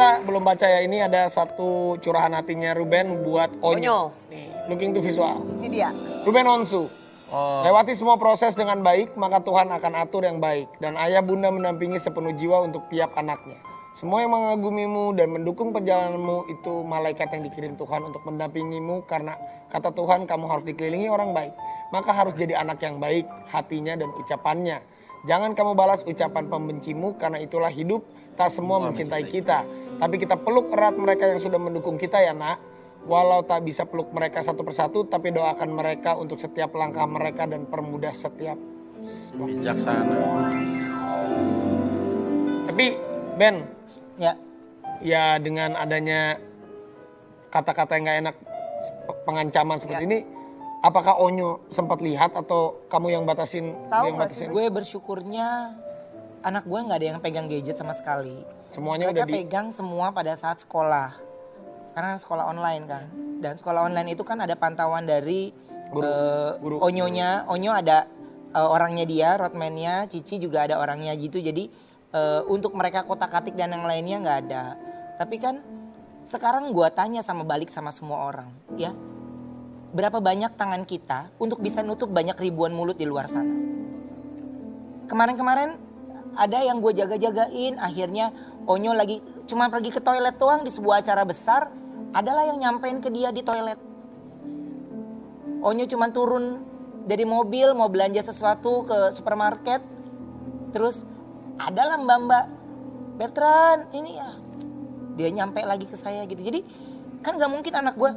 kita belum baca ya, ini ada satu curahan hatinya Ruben buat Onyo. Nih, looking to visual. Ini dia. Ruben Onsu. Lewati semua proses dengan baik, maka Tuhan akan atur yang baik. Dan ayah bunda mendampingi sepenuh jiwa untuk tiap anaknya. Semua yang mengagumimu dan mendukung perjalananmu itu malaikat yang dikirim Tuhan untuk mendampingimu. Karena kata Tuhan, kamu harus dikelilingi orang baik. Maka harus jadi anak yang baik, hatinya dan ucapannya. Jangan kamu balas ucapan pembencimu, karena itulah hidup. Tak semua mencintai kita, tapi kita peluk erat mereka yang sudah mendukung kita ya nak. Walau tak bisa peluk mereka satu persatu, tapi doakan mereka untuk setiap langkah mereka dan permudah setiap. Bijaksana. Tapi Ben, Ya, dengan adanya kata-kata yang gak enak, pengancaman seperti ini, apakah Onyo sempat lihat atau kamu yang batasin? tahu gak sih, gue bersyukurnya anak gue nggak ada yang pegang gadget sama sekali. Semuanya Mereka udah pegang semua pada saat sekolah. Karena sekolah online kan. Dan sekolah online itu kan ada pantauan dari Guru. Onyonya. Onyo ada orangnya dia, roadman-nya. Cici juga ada orangnya gitu. Jadi untuk mereka kotak-katik dan yang lainnya nggak ada. Tapi kan sekarang gue tanya balik sama semua orang. Ya, berapa banyak tangan kita untuk bisa nutup banyak ribuan mulut di luar sana. Kemarin-kemarin ada yang gue jaga-jagain, akhirnya Onyo lagi cuma pergi ke toilet doang di sebuah acara besar, adalah yang nyampein ke dia di toilet. Onyo cuma turun dari mobil mau belanja sesuatu ke supermarket, terus adalah mbak-mbak, Bertrand ini ya, dia nyampe lagi ke saya gitu. Jadi kan gak mungkin anak gue,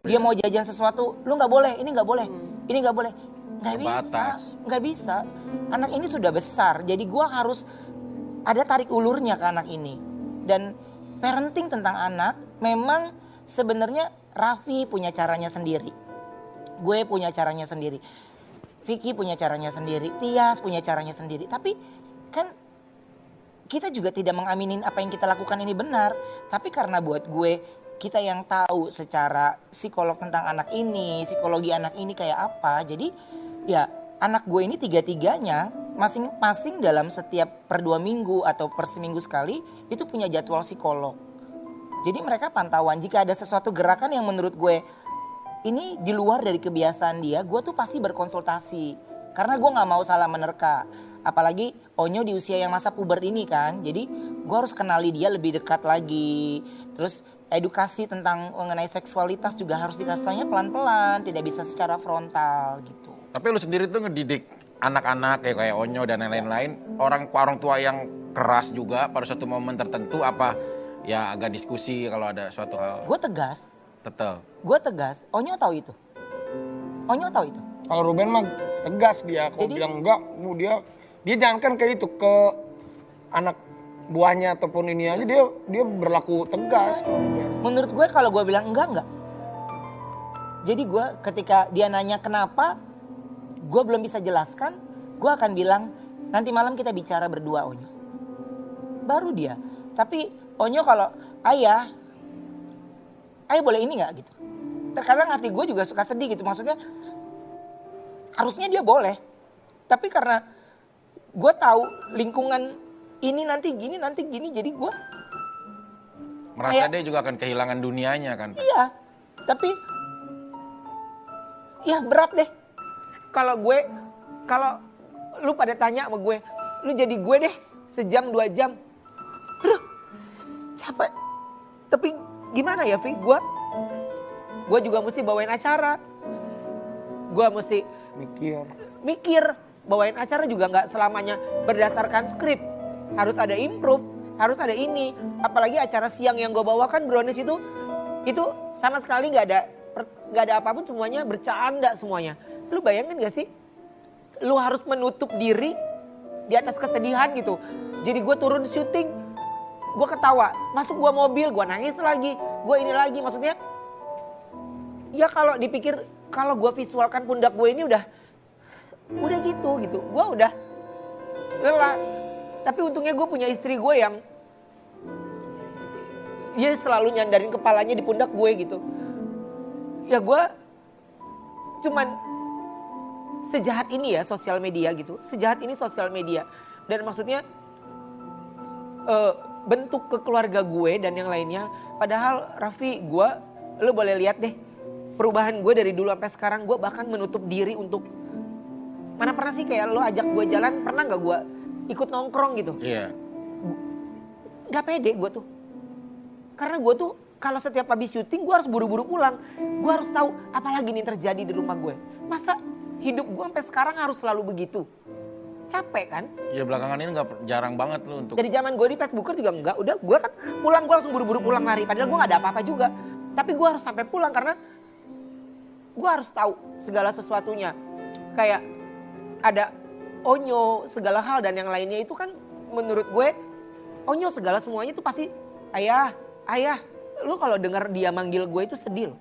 dia mau jajan sesuatu, lu gak boleh, ini gak boleh, ini gak boleh. Nggak bisa. Anak ini sudah besar, jadi gue harus ada tarik ulurnya ke anak ini. Dan parenting tentang anak, memang sebenarnya Raffi punya caranya sendiri. Gue punya caranya sendiri. Vicky punya caranya sendiri. Tias punya caranya sendiri. Tapi kan kita juga tidak mengaminin apa yang kita lakukan ini benar. Tapi karena buat gue, kita yang tahu secara psikolog tentang anak ini, psikologi anak ini kayak apa. Jadi ya anak gue ini tiga-tiganya masing-masing dalam setiap per 2 minggu atau per seminggu sekali itu punya jadwal psikolog. Jadi mereka pantauan jika ada sesuatu gerakan yang menurut gue ini di luar dari kebiasaan dia, gue tuh pasti berkonsultasi. Karena gue gak mau salah menerka. Apalagi Onyo di usia yang masa puber ini kan. Jadi gue harus kenali dia lebih dekat lagi. Terus edukasi tentang mengenai seksualitas juga harus dikasih taunya pelan-pelan. Tidak bisa secara frontal gitu. Tapi lu sendiri tuh ngedidik anak-anak kayak Onyo dan lain-lain, orang tua yang keras juga pada suatu momen tertentu, apa ya agak diskusi kalau ada suatu hal? Gue tegas. Tetap. Gue tegas. Onyo tahu itu. Onyo tahu itu. Kalau Ruben mah tegas dia. Kalau bilang enggak, dia jangankan kayak itu ke anak buahnya ataupun ini aja dia berlaku tegas. Menurut gue kalau gue bilang enggak. Jadi gue ketika dia nanya kenapa, gue belum bisa jelaskan, gue akan bilang nanti malam kita bicara berdua Onyo. Baru dia. Tapi Onyo kalau ayah boleh ini gak gitu. Terkadang hati gue juga suka sedih gitu. Maksudnya harusnya dia boleh. Tapi karena gue tahu lingkungan ini nanti gini jadi gue merasa dia juga akan kehilangan dunianya kan. Iya. Tapi ya berat deh. Kalau lu pada tanya sama gue, lu jadi gue deh sejam 2 jam. Aduh, capek. Tapi gimana ya, Vi? Gue juga mesti bawain acara. Gue mesti mikir. Bawain acara juga nggak selamanya berdasarkan skrip. Harus ada improve, harus ada ini. Apalagi acara siang yang gue bawakan Brownies itu sama sekali nggak ada apapun, semuanya bercanda semuanya. Lu bayangin gak sih? Lu harus menutup diri di atas kesedihan gitu. Jadi gue turun syuting, gue ketawa. Masuk gue mobil, gue nangis lagi. Gue ini lagi, maksudnya. Ya kalau dipikir, kalau gue visualkan pundak gue ini udah gitu. Gue udah lelah. Tapi untungnya gue punya istri gue yang dia selalu nyandarin kepalanya di pundak gue gitu. Ya gue cuman sejahat ini ya sosial media gitu. Sejahat ini sosial media. Dan maksudnya bentuk ke keluarga gue dan yang lainnya. Padahal Raffi, lo boleh lihat deh perubahan gue dari dulu sampai sekarang. Gue bahkan menutup diri untuk, mana pernah sih kayak lo ajak gue jalan, pernah gak gue ikut nongkrong gitu? Iya. Gak pede gue tuh. Karena gue tuh kalau setiap habis syuting gue harus buru-buru pulang. Gue harus tahu apa lagi nih terjadi di rumah gue. Masa hidup gue sampai sekarang harus selalu begitu? Capek kan? Ya belakangan ini jarang banget lu untuk. Dari zaman gue di Facebooker juga enggak. Udah gue kan pulang, gue langsung buru-buru pulang lari. Padahal gue gak ada apa-apa juga. Tapi gue harus sampai pulang karena gue harus tahu segala sesuatunya. Kayak ada Onyo, segala hal dan yang lainnya itu kan menurut gue Onyo segala semuanya itu pasti ayah. Lu kalau dengar dia manggil gue itu sedih loh.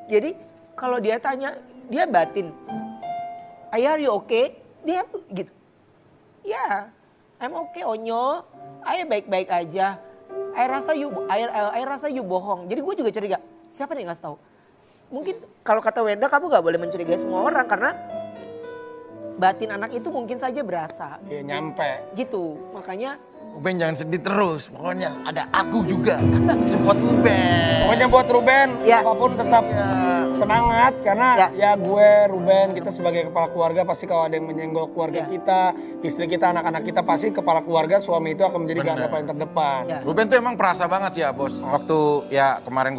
Jadi kalau dia tanya, dia batin. Ayah, are you okay? Dia gitu. Ya, I'm okay Onyo. Ayah baik-baik aja. Ayah rasa you bohong. Jadi gue juga curiga. Siapa nih ngasih tahu? Mungkin kalau kata Wenda, kamu gak boleh mencurigai semua orang karena batin anak itu mungkin saja berasa. Iya, nyampe. Gitu, makanya Uben jangan sedih terus, pokoknya ada aku juga. Support Uben. Pokoknya buat Ruben, Ya. apapun tetap semangat karena ya gue, Ruben, kita sebagai kepala keluarga pasti kalau ada yang menyenggol keluarga kita, istri kita, anak-anak kita pasti kepala keluarga, suami itu akan menjadi garda paling terdepan. Ya. Ruben tuh emang perasa banget sih ya bos. Waktu ya kemarin gue